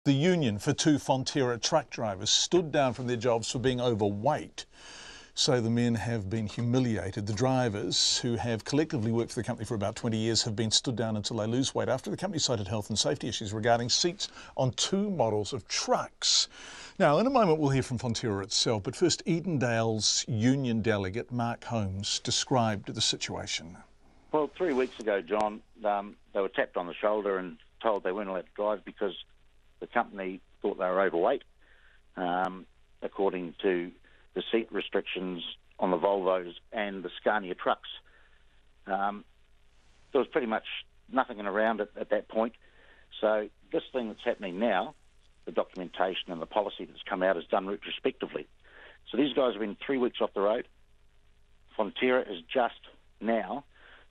The union for two Fonterra truck drivers stood down from their jobs for being overweight. So the men have been humiliated. The drivers, who have collectively worked for the company for about 20 years, have been stood down until they lose weight after the company cited health and safety issues regarding seats on two models of trucks. Now, in a moment, we'll hear from Fonterra itself, but first, Edendale's union delegate, Mark Holmes, described the situation. Well, 3 weeks ago, John, they were tapped on the shoulder and told they weren't allowed to drive because the company thought they were overweight, according to the seat restrictions on the Volvos and the Scania trucks. There was pretty much nothing around it at that point. So this thing that's happening now, the documentation and the policy that's come out is done retrospectively. So these guys have been 3 weeks off the road. Fonterra is just now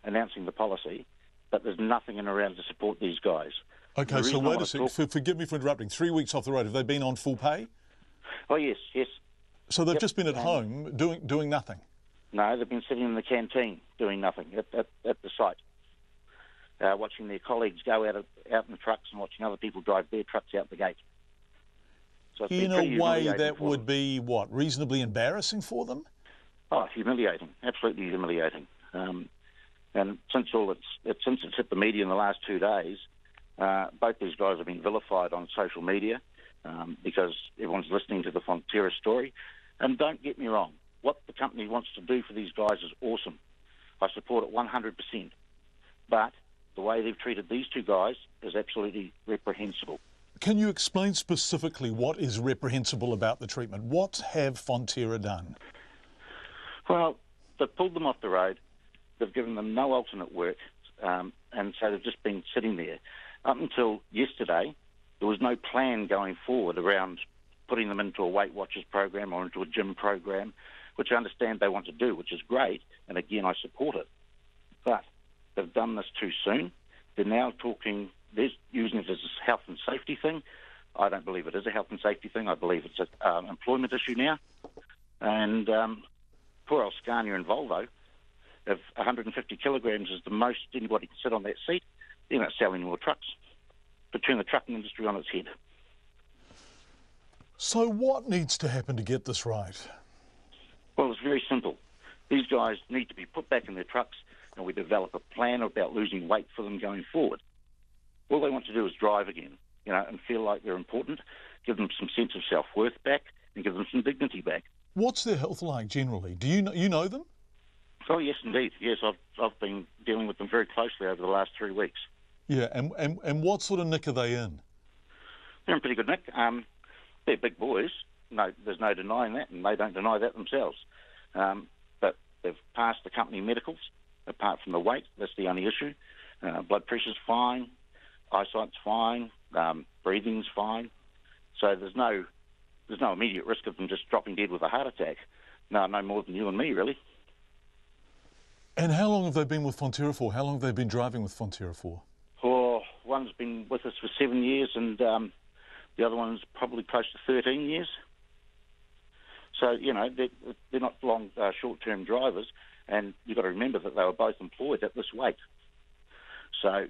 announcing the policy, but there's nothing in around to support these guys. OK, so wait a second. Forgive me for interrupting. 3 weeks off the road. Have they been on full pay? Oh, yes. So they've just been at home doing nothing? No, they've been sitting in the canteen doing nothing at the site, watching their colleagues go out in the trucks and watching other people drive their trucks out the gate. So in a way that would be, what, reasonably embarrassing for them? Oh, humiliating, absolutely humiliating. And since it's hit the media in the last 2 days, both these guys have been vilified on social media because everyone's listening to the Fonterra story. And don't get me wrong, what the company wants to do for these guys is awesome. I support it 100%. But the way they've treated these two guys is absolutely reprehensible. Can you explain specifically what is reprehensible about the treatment? What have Fonterra done? Well, they've pulled them off the road. They've given them no alternate work, and so they've just been sitting there. Up until yesterday, there was no plan going forward around putting them into a Weight Watchers program or into a gym program, which I understand they want to do, which is great, and again, I support it. But they've done this too soon. They're now talking, they're using it as a health and safety thing. I don't believe it is a health and safety thing. I believe it's an employment issue now. And poor old Scania and Volvo, if 150 kilograms is the most anybody can sit on that seat, they're not selling more trucks. To turn the trucking industry on its head. So what needs to happen to get this right? Well, it's very simple. These guys need to be put back in their trucks and we develop a plan about losing weight for them going forward. All they want to do is drive again, and feel like they're important, give them some sense of self-worth back and give them some dignity back. What's their health like generally? Do you know them? Oh, yes, indeed. Yes, I've been dealing with them very closely over the last 3 weeks. Yeah, and what sort of nick are they in? They're in pretty good nick. They're big boys. No, there's no denying that, and they don't deny that themselves. But they've passed the company medicals, apart from the weight. That's the only issue. Blood pressure's fine, eyesight's fine, breathing's fine. So there's no immediate risk of them just dropping dead with a heart attack. No more than you and me, really. And how long have they been with Fonterra for? How long have they been driving with Fonterra for? Oh, one's been with us for 7 years and the other one's probably close to 13 years. So, they're not long, short-term drivers, and you've got to remember that they were both employed at this weight. So,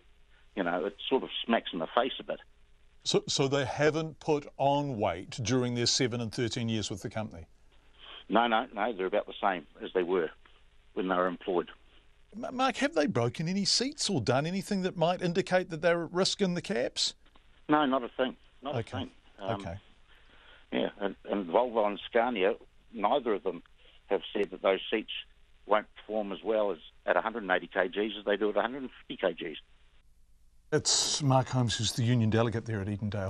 it sort of smacks in the face a bit. So they haven't put on weight during their 7 and 13 years with the company? No, they're about the same as they were when they were employed. Mark, have they broken any seats or done anything that might indicate that they're at risk in the cabs? No, not a thing. Not a thing. Okay. Yeah, and Volvo and Scania, neither of them have said that those seats won't perform as well as at 180 kgs as they do at 150 kgs. It's Mark Holmes, who's the union delegate there at Edendale.